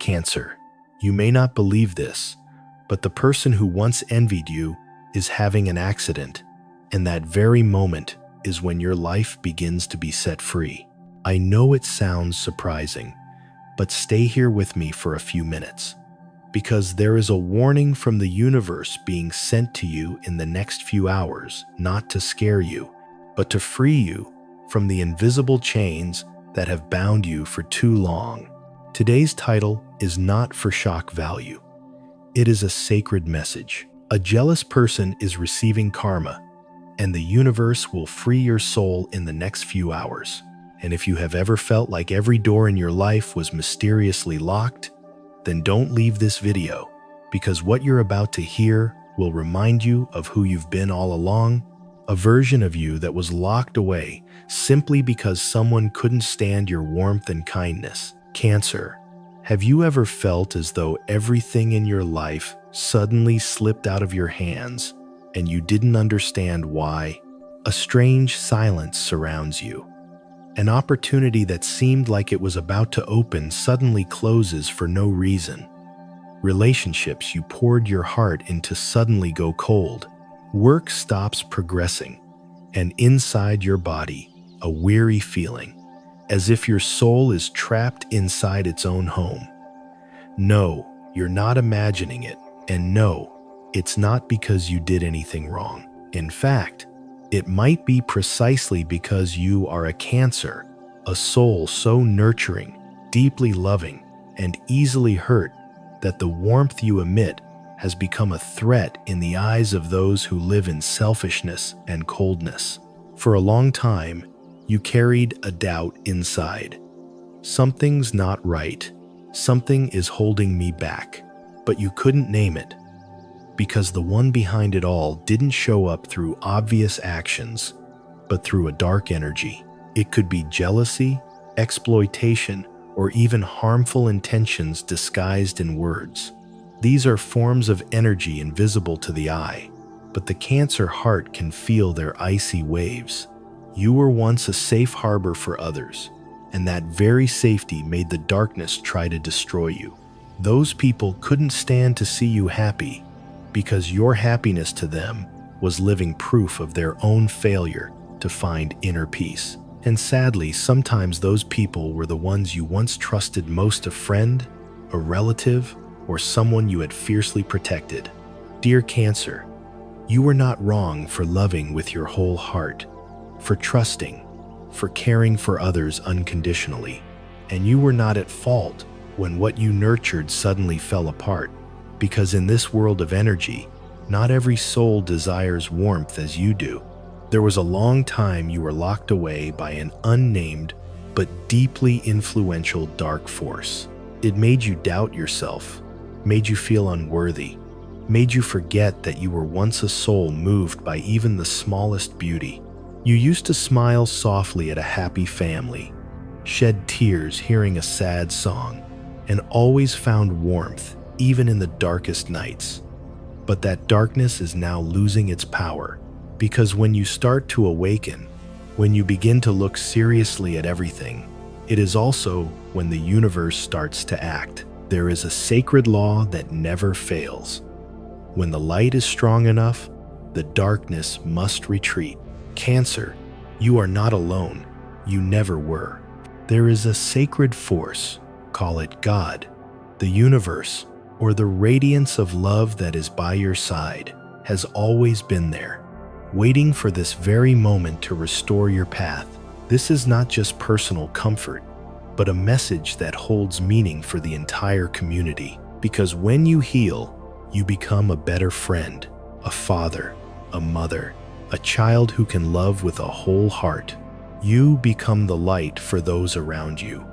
Cancer, you may not believe this, but the person who once envied you is having an accident, and that very moment is when your life begins to be set free. I know it sounds surprising, but stay here with me for a few minutes, because there is a warning from the universe being sent to you in the next few hours, not to scare you, but to free you from the invisible chains that have bound you for too long. Today's title is not for shock value. It is a sacred message. A jealous person is receiving karma, and the universe will free your soul in the next few hours. And if you have ever felt like every door in your life was mysteriously locked, then don't leave this video, because what you're about to hear will remind you of who you've been all along, a version of you that was locked away simply because someone couldn't stand your warmth and kindness. Cancer, have you ever felt as though everything in your life suddenly slipped out of your hands and you didn't understand why? A strange silence surrounds you. An opportunity that seemed like it was about to open suddenly closes for no reason. Relationships you poured your heart into suddenly go cold. Work stops progressing, and inside your body, a weary feeling, as if your soul is trapped inside its own home. No, you're not imagining it, and no, it's not because you did anything wrong. In fact, it might be precisely because you are a Cancer, a soul so nurturing, deeply loving, and easily hurt that the warmth you emit has become a threat in the eyes of those who live in selfishness and coldness. For a long time, you carried a doubt inside. Something's not right. Something is holding me back. But you couldn't name it, because the one behind it all didn't show up through obvious actions, but through a dark energy. It could be jealousy, exploitation, or even harmful intentions disguised in words. These are forms of energy invisible to the eye, but the Cancer heart can feel their icy waves. You were once a safe harbor for others, and that very safety made the darkness try to destroy you. Those people couldn't stand to see you happy, because your happiness to them was living proof of their own failure to find inner peace. And sadly, sometimes those people were the ones you once trusted most, a friend, a relative, or someone you had fiercely protected. Dear Cancer, you were not wrong for loving with your whole heart, for trusting, for caring for others unconditionally, and you were not at fault when what you nurtured suddenly fell apart. Because in this world of energy, not every soul desires warmth as you do. There was a long time you were locked away by an unnamed but deeply influential dark force. It made you doubt yourself, made you feel unworthy, made you forget that you were once a soul moved by even the smallest beauty. You used to smile softly at a happy family, shed tears hearing a sad song, and always found warmth even in the darkest nights. But that darkness is now losing its power, because when you start to awaken, when you begin to look seriously at everything, it is also when the universe starts to act. There is a sacred law that never fails. When the light is strong enough, the darkness must retreat. Cancer, you are not alone. You never were. There is a sacred force, call it God, the universe, or the radiance of love that is by your side, has always been there, waiting for this very moment to restore your path. This is not just personal comfort, but a message that holds meaning for the entire community. Because when you heal, you become a better friend, a father, a mother, a child who can love with a whole heart. You become the light for those around you,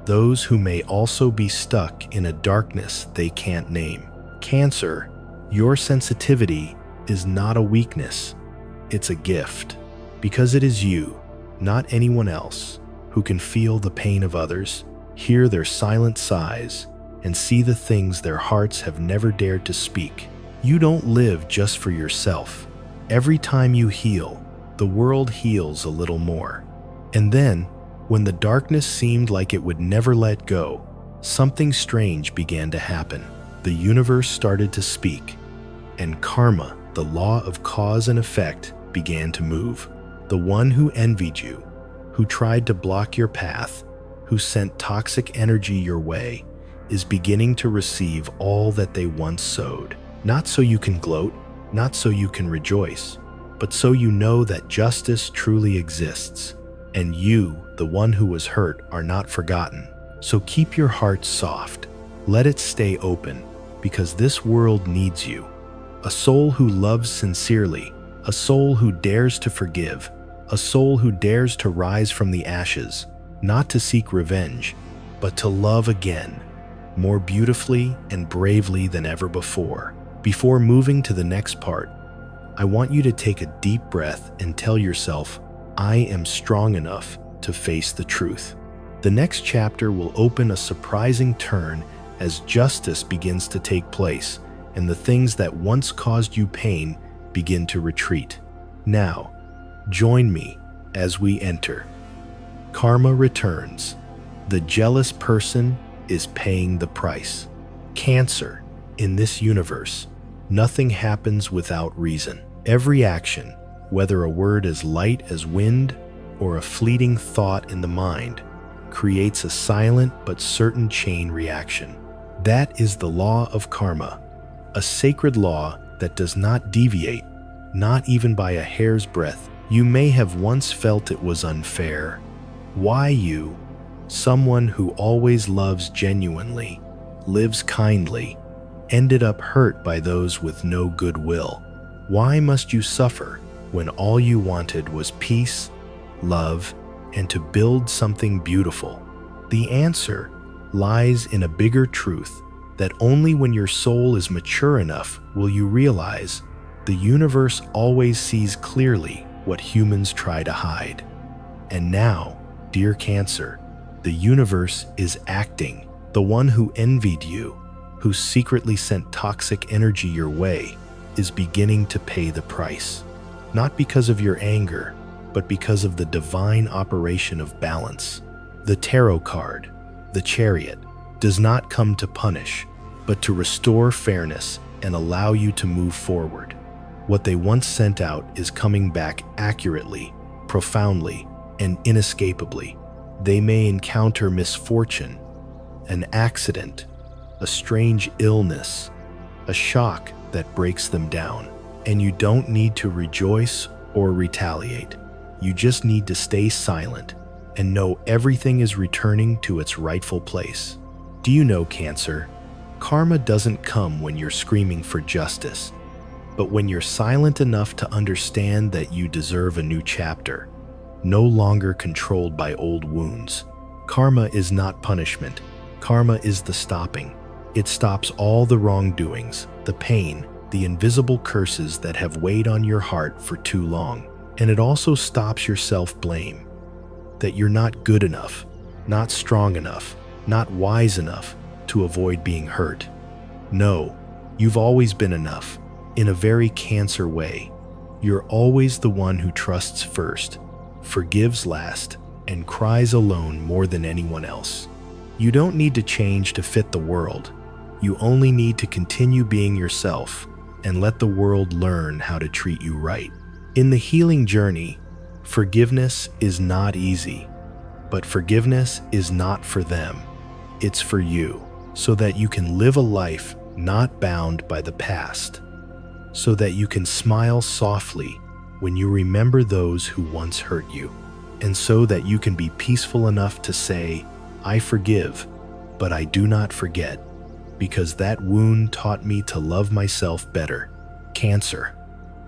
those who may also be stuck in a darkness they can't name. Cancer, your sensitivity is not a weakness, it's a gift, because it is you, not anyone else, who can feel the pain of others, hear their silent sighs, and see the things their hearts have never dared to speak. You don't live just for yourself. Every time you heal, the world heals a little more. And then, when the darkness seemed like it would never let go, something strange began to happen. The universe started to speak, and karma, the law of cause and effect, began to move. The one who envied you, who tried to block your path, who sent toxic energy your way, is beginning to receive all that they once sowed. Not so you can gloat, not so you can rejoice, but so you know that justice truly exists, and you, the one who was hurt, are not forgotten. So keep your heart soft. Let it stay open, because this world needs you. A soul who loves sincerely, a soul who dares to forgive, a soul who dares to rise from the ashes, not to seek revenge, but to love again, more beautifully and bravely than ever before. Before moving to the next part, I want you to take a deep breath and tell yourself, I am strong enough to face the truth. The next chapter will open a surprising turn as justice begins to take place and the things that once caused you pain begin to retreat. Now, join me as we enter. Karma returns. The jealous person is paying the price. Cancer. In this universe, nothing happens without reason. Every action, whether a word as light as wind or a fleeting thought in the mind, creates a silent but certain chain reaction. That is the law of karma, a sacred law that does not deviate, not even by a hair's breadth. You may have once felt it was unfair. Why you, someone who always loves genuinely, lives kindly, ended up hurt by those with no goodwill? Why must you suffer when all you wanted was peace, love, and to build something beautiful? The answer lies in a bigger truth that only when your soul is mature enough will you realize the universe always sees clearly what humans try to hide. And now, dear Cancer, the universe is acting. The one who envied you, who secretly sent toxic energy your way, is beginning to pay the price. Not because of your anger, but because of the divine operation of balance. The tarot card, the chariot, does not come to punish, but to restore fairness and allow you to move forward. What they once sent out is coming back accurately, profoundly, and inescapably. They may encounter misfortune, an accident, a strange illness, a shock that breaks them down. And you don't need to rejoice or retaliate. You just need to stay silent and know everything is returning to its rightful place. Do you know, Cancer, karma doesn't come when you're screaming for justice, but when you're silent enough to understand that you deserve a new chapter, no longer controlled by old wounds. Karma is not punishment. Karma is the stopping. It stops all the wrongdoings, the pain, the invisible curses that have weighed on your heart for too long. And it also stops your self-blame, that you're not good enough, not strong enough, not wise enough to avoid being hurt. No, you've always been enough, in a very Cancer way. You're always the one who trusts first, forgives last, and cries alone more than anyone else. You don't need to change to fit the world. You only need to continue being yourself and let the world learn how to treat you right. In the healing journey, forgiveness is not easy, but forgiveness is not for them. It's for you, so that you can live a life not bound by the past, so that you can smile softly when you remember those who once hurt you, and so that you can be peaceful enough to say, I forgive, but I do not forget, because that wound taught me to love myself better. Cancer,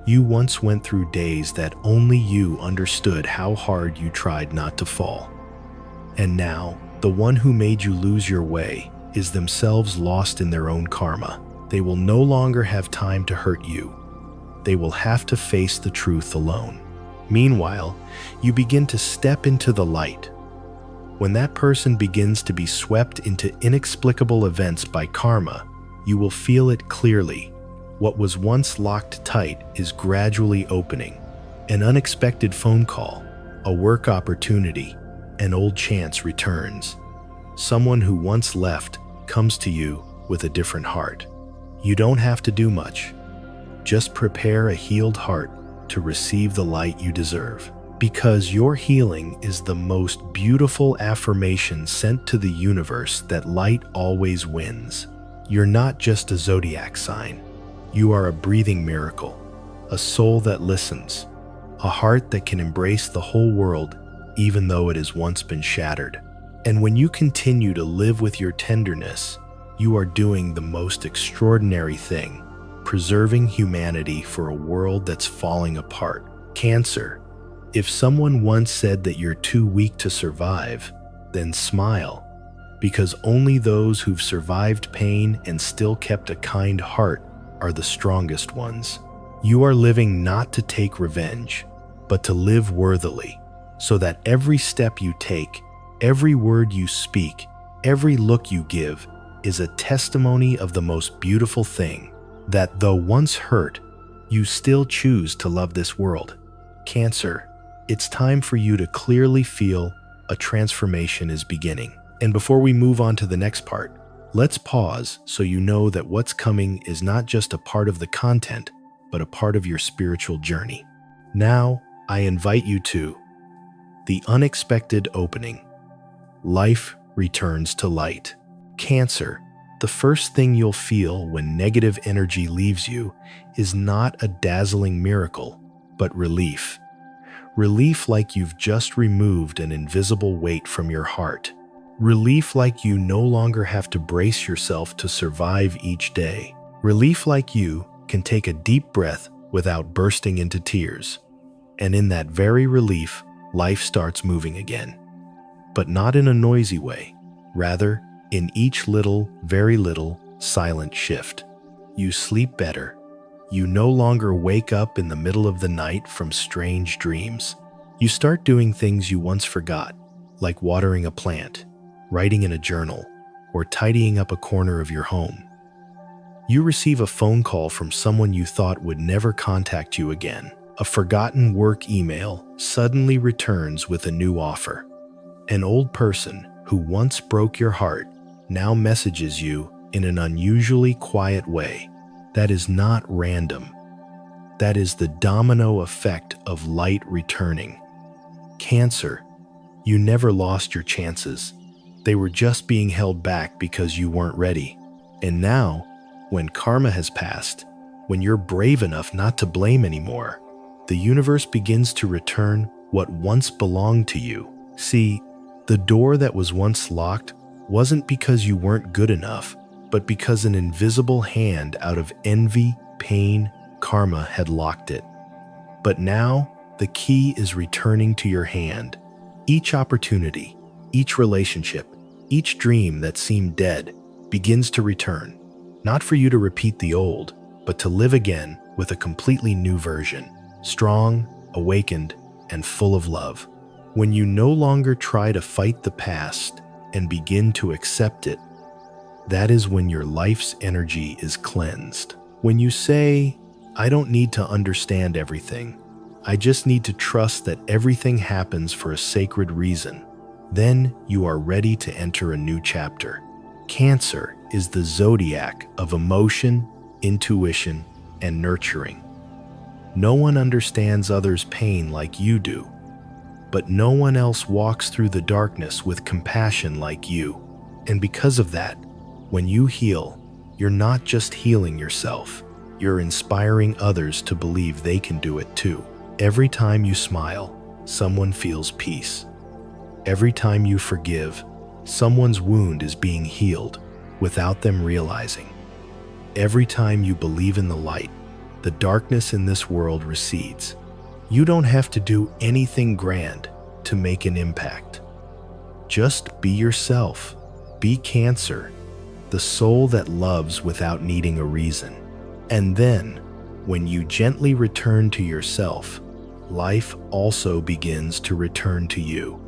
you once went through days that only you understood how hard you tried not to fall. And now, the one who made you lose your way is themselves lost in their own karma. They will no longer have time to hurt you. They will have to face the truth alone. Meanwhile, you begin to step into the light. When that person begins to be swept into inexplicable events by karma, you will feel it clearly. What was once locked tight is gradually opening. An unexpected phone call, a work opportunity, an old chance returns. Someone who once left comes to you with a different heart. You don't have to do much. Just prepare a healed heart to receive the light you deserve. Because your healing is the most beautiful affirmation sent to the universe that light always wins. You're not just a zodiac sign. You are a breathing miracle, a soul that listens, a heart that can embrace the whole world even though it has once been shattered. And when you continue to live with your tenderness, you are doing the most extraordinary thing, preserving humanity for a world that's falling apart. Cancer. If someone once said that you're too weak to survive, then smile, because only those who've survived pain and still kept a kind heart are the strongest ones. You are living not to take revenge, but to live worthily, so that every step you take, every word you speak, every look you give is a testimony of the most beautiful thing, that though once hurt, you still choose to love this world. Cancer. It's time for you to clearly feel a transformation is beginning. And before we move on to the next part, let's pause so you know that what's coming is not just a part of the content, but a part of your spiritual journey. Now, I invite you to the unexpected opening. Life returns to light. Cancer. The first thing you'll feel when negative energy leaves you is not a dazzling miracle, but relief. Relief like you've just removed an invisible weight from your heart. Relief like you no longer have to brace yourself to survive each day. Relief like you can take a deep breath without bursting into tears. And in that very relief, life starts moving again. But not in a noisy way. Rather, in each little, very little, silent shift. You sleep better. You no longer wake up in the middle of the night from strange dreams. You start doing things you once forgot, like watering a plant, writing in a journal, or tidying up a corner of your home. You receive a phone call from someone you thought would never contact you again. A forgotten work email suddenly returns with a new offer. An old person who once broke your heart now messages you in an unusually quiet way. That is not random. That is the domino effect of light returning. Cancer. You never lost your chances. They were just being held back because you weren't ready. And now, when karma has passed, when you're brave enough not to blame anymore, the universe begins to return what once belonged to you. See, the door that was once locked wasn't because you weren't good enough, but because an invisible hand out of envy, pain, karma had locked it. But now, the key is returning to your hand. Each opportunity, each relationship, each dream that seemed dead begins to return, not for you to repeat the old, but to live again with a completely new version, strong, awakened, and full of love. When you no longer try to fight the past and begin to accept it, that is when your life's energy is cleansed. When you say, I don't need to understand everything, I just need to trust that everything happens for a sacred reason, then you are ready to enter a new chapter. Cancer is the zodiac of emotion, intuition, and nurturing. No one understands others' pain like you do, but no one else walks through the darkness with compassion like you. And because of that, when you heal, you're not just healing yourself, you're inspiring others to believe they can do it too. Every time you smile, someone feels peace. Every time you forgive, someone's wound is being healed without them realizing. Every time you believe in the light, the darkness in this world recedes. You don't have to do anything grand to make an impact. Just be yourself. Be Cancer, the soul that loves without needing a reason. And then, when you gently return to yourself, life also begins to return to you.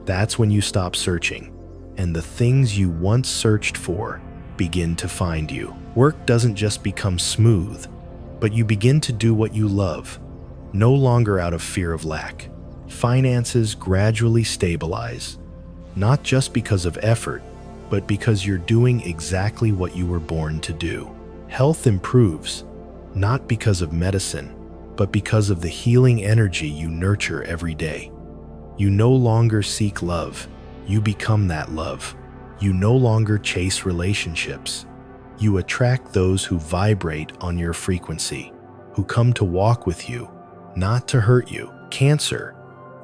That's when you stop searching, and the things you once searched for begin to find you. Work doesn't just become smooth, but you begin to do what you love, no longer out of fear of lack. Finances gradually stabilize, not just because of effort, but because you're doing exactly what you were born to do. Health improves, not because of medicine, but because of the healing energy you nurture every day. You no longer seek love, you become that love. You no longer chase relationships. You attract those who vibrate on your frequency, who come to walk with you, not to hurt you. Cancer,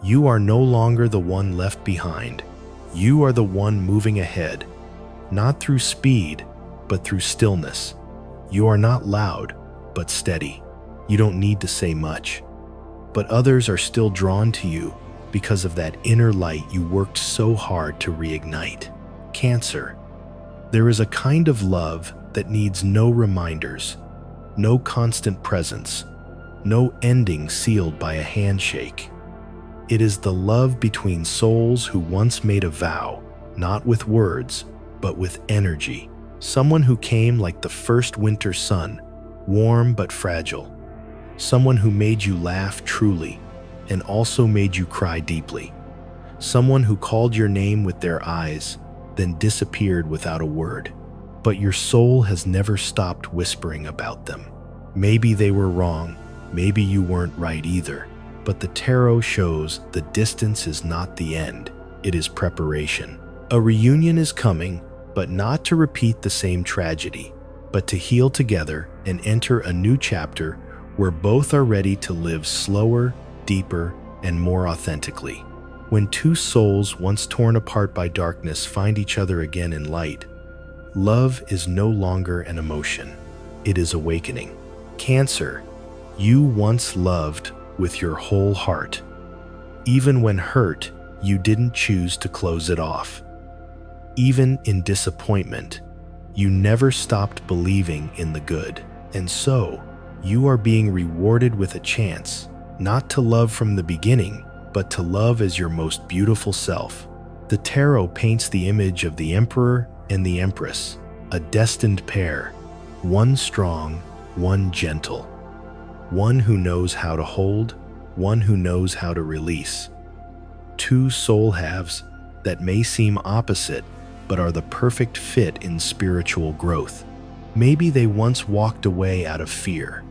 you are no longer the one left behind. You are the one moving ahead, not through speed, but through stillness. You are not loud, but steady. You don't need to say much, but others are still drawn to you because of that inner light you worked so hard to reignite. Cancer, there is a kind of love that needs no reminders, no constant presence, no ending sealed by a handshake. It is the love between souls who once made a vow, not with words, but with energy. Someone who came like the first winter sun, warm but fragile. Someone who made you laugh truly and also made you cry deeply. Someone who called your name with their eyes, then disappeared without a word. But your soul has never stopped whispering about them. Maybe they were wrong, maybe you weren't right either. But the tarot shows the distance is not the end, it is preparation. A reunion is coming, but not to repeat the same tragedy, but to heal together and enter a new chapter where both are ready to live slower, deeper, and more authentically. When two souls once torn apart by darkness find each other again in light, love is no longer an emotion, it is awakening. Cancer, you once loved with your whole heart. Even when hurt, you didn't choose to close it off. Even in disappointment, you never stopped believing in the good. And so, you are being rewarded with a chance, not to love from the beginning, but to love as your most beautiful self. The tarot paints the image of the Emperor and the Empress, a destined pair, one strong, one gentle, one who knows how to hold, one who knows how to release. Two soul halves that may seem opposite, but are the perfect fit in spiritual growth. Maybe they once walked away out of fear.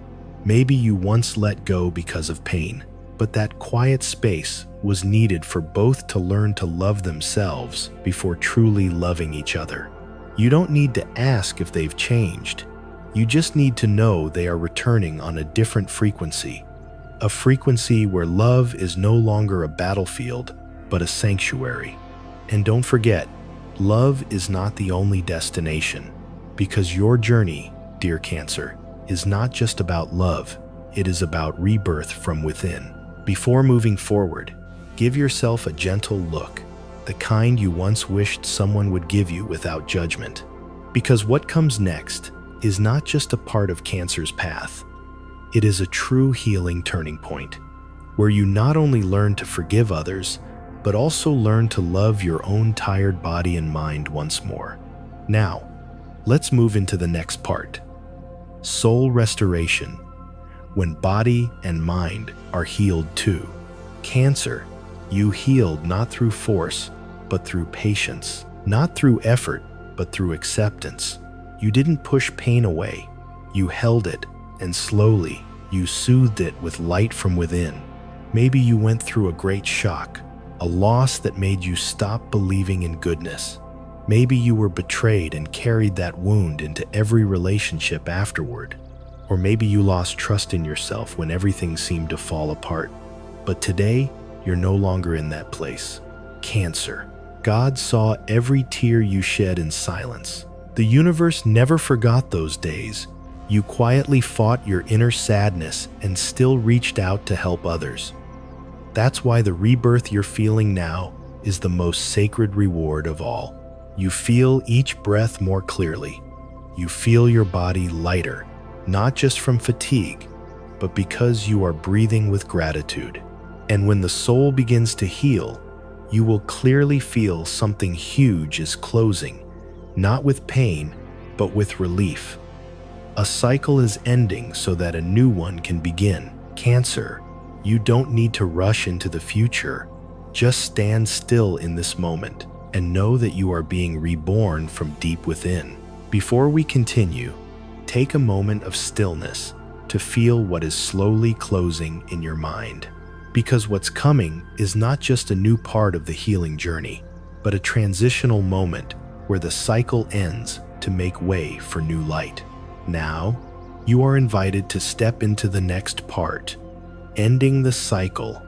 Maybe you once let go because of pain, but that quiet space was needed for both to learn to love themselves before truly loving each other. You don't need to ask if they've changed. You just need to know they are returning on a different frequency, a frequency where love is no longer a battlefield, but a sanctuary. And don't forget, love is not the only destination, because your journey, dear Cancer, is not just about love, it is about rebirth from within. Before moving forward, give yourself a gentle look, the kind you once wished someone would give you without judgment. Because what comes next is not just a part of Cancer's path, it is a true healing turning point, where you not only learn to forgive others, but also learn to love your own tired body and mind once more. Now, let's move into the next part. Soul restoration, when body and mind are healed too. Cancer, you healed not through force, but through patience, not through effort, but through acceptance. You didn't push pain away, you held it, and slowly, you soothed it with light from within. Maybe you went through a great shock, a loss that made you stop believing in goodness. Maybe you were betrayed and carried that wound into every relationship afterward. Or maybe you lost trust in yourself when everything seemed to fall apart. But today, you're no longer in that place. Cancer, God saw every tear you shed in silence. The universe never forgot those days. You quietly fought your inner sadness and still reached out to help others. That's why the rebirth you're feeling now is the most sacred reward of all. You feel each breath more clearly. You feel your body lighter, not just from fatigue, but because you are breathing with gratitude. And when the soul begins to heal, you will clearly feel something huge is closing, not with pain, but with relief. A cycle is ending so that a new one can begin. Cancer, you don't need to rush into the future. Just stand still in this moment. and know that you are being reborn from deep within. Before we continue, take a moment of stillness to feel what is slowly closing in your mind. Because what's coming is not just a new part of the healing journey, but a transitional moment where the cycle ends to make way for new light. Now, you are invited to step into the next part. Ending the cycle,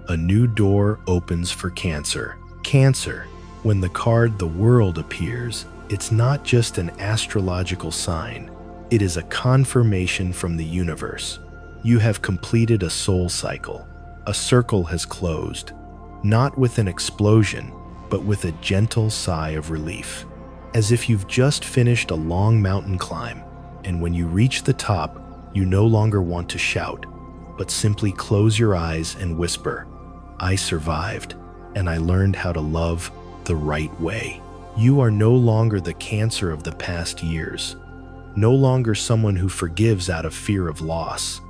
a new door opens for Cancer. Cancer, when the card The World appears, it's not just an astrological sign. It is a confirmation from the universe. You have completed a soul cycle. A circle has closed, not with an explosion, but with a gentle sigh of relief. As if you've just finished a long mountain climb, and when you reach the top, you no longer want to shout, but simply close your eyes and whisper, "I survived, and I learned how to love the right way." You are no longer the Cancer of the past years, no longer someone who forgives out of fear of loss,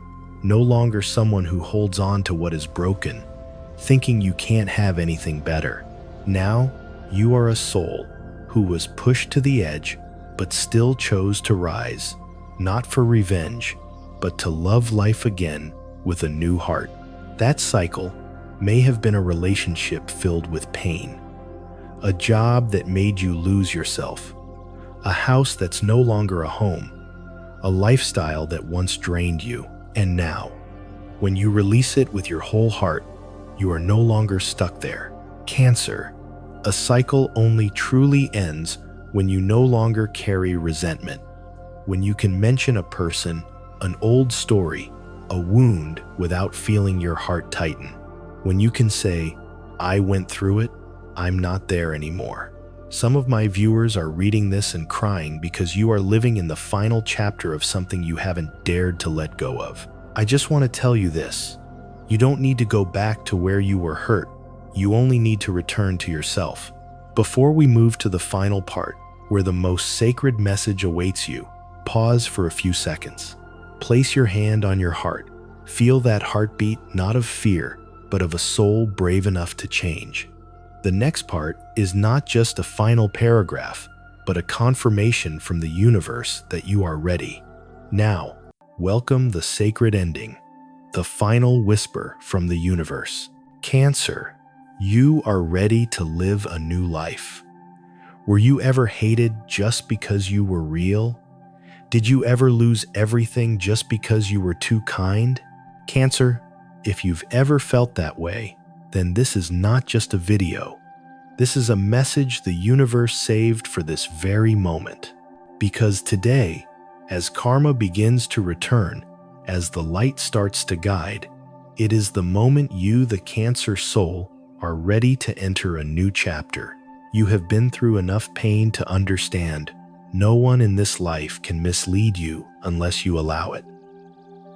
no longer someone who holds on to what is broken, thinking you can't have anything better. Now, you are a soul who was pushed to the edge, but still chose to rise, not for revenge, but to love life again with a new heart. That cycle may have been a relationship filled with pain, a job that made you lose yourself, a house that's no longer a home, a lifestyle that once drained you. And now, when you release it with your whole heart, you are no longer stuck there. Cancer, a cycle only truly ends when you no longer carry resentment, when you can mention a person, an old story, a wound without feeling your heart tighten, when you can say, "I went through it, I'm not there anymore." Some of my viewers are reading this and crying because you are living in the final chapter of something you haven't dared to let go of. I just want to tell you this. You don't need to go back to where you were hurt. You only need to return to yourself. Before we move to the final part, where the most sacred message awaits you, pause for a few seconds. Place your hand on your heart. Feel that heartbeat, not of fear, but of a soul brave enough to change. The next part is not just a final paragraph, but a confirmation from the universe that you are ready. Now, welcome the sacred ending, the final whisper from the universe. Cancer, you are ready to live a new life. Were you ever hated just because you were real? Did you ever lose everything just because you were too kind? Cancer, if you've ever felt that way, then this is not just a video. This is a message the universe saved for this very moment. Because today, as karma begins to return, as the light starts to guide, it is the moment you, the Cancer soul, are ready to enter a new chapter. You have been through enough pain to understand no one in this life can mislead you unless you allow it.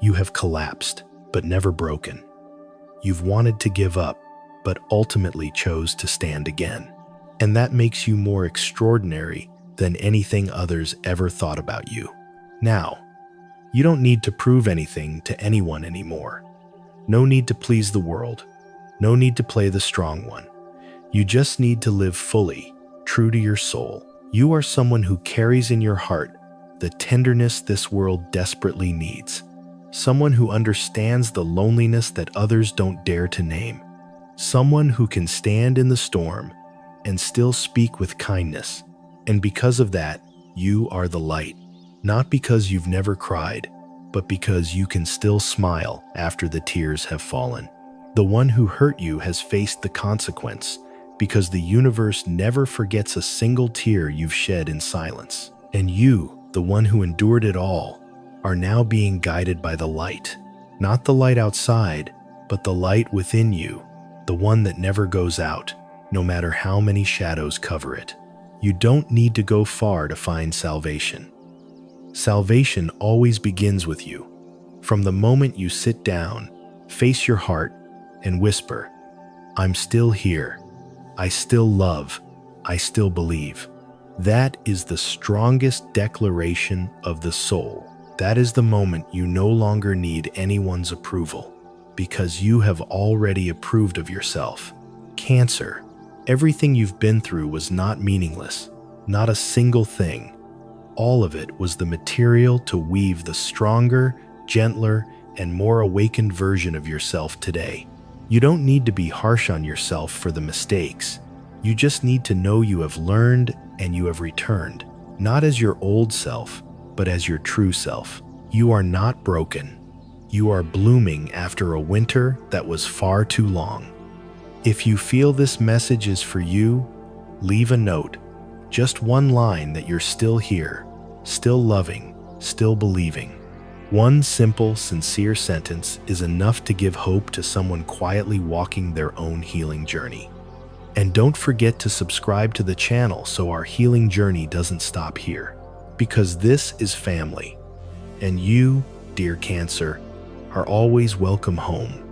You have collapsed, but never broken. You've wanted to give up, but ultimately chose to stand again. And that makes you more extraordinary than anything others ever thought about you. Now, you don't need to prove anything to anyone anymore. No need to please the world. No need to play the strong one. You just need to live fully, true to your soul. You are someone who carries in your heart the tenderness this world desperately needs. Someone who understands the loneliness that others don't dare to name. Someone who can stand in the storm and still speak with kindness. And because of that, you are the light. Not because you've never cried, but because you can still smile after the tears have fallen. The one who hurt you has faced the consequence, because the universe never forgets a single tear you've shed in silence. And you, the one who endured it all, are now being guided by the light. Not the light outside, but the light within you, the one that never goes out, no matter how many shadows cover it. You don't need to go far to find salvation. Salvation always begins with you. From the moment you sit down, face your heart, and whisper, "I'm still here. I still love. I still believe." That is the strongest declaration of the soul. That is the moment you no longer need anyone's approval, because you have already approved of yourself. Cancer, Everything you've been through was not meaningless, not a single thing. All of it was the material to weave the stronger, gentler, and more awakened version of yourself today. You don't need to be harsh on yourself for the mistakes. You just need to know you have learned and you have returned, not as your old self, but as your true self. You are not broken. You are blooming after a winter that was far too long. If you feel this message is for you, leave a note. Just one line that you're still here, still loving, still believing. One simple, sincere sentence is enough to give hope to someone quietly walking their own healing journey. And don't forget to subscribe to the channel so our healing journey doesn't stop here. Because this is family. And you, dear Cancer, are always welcome home.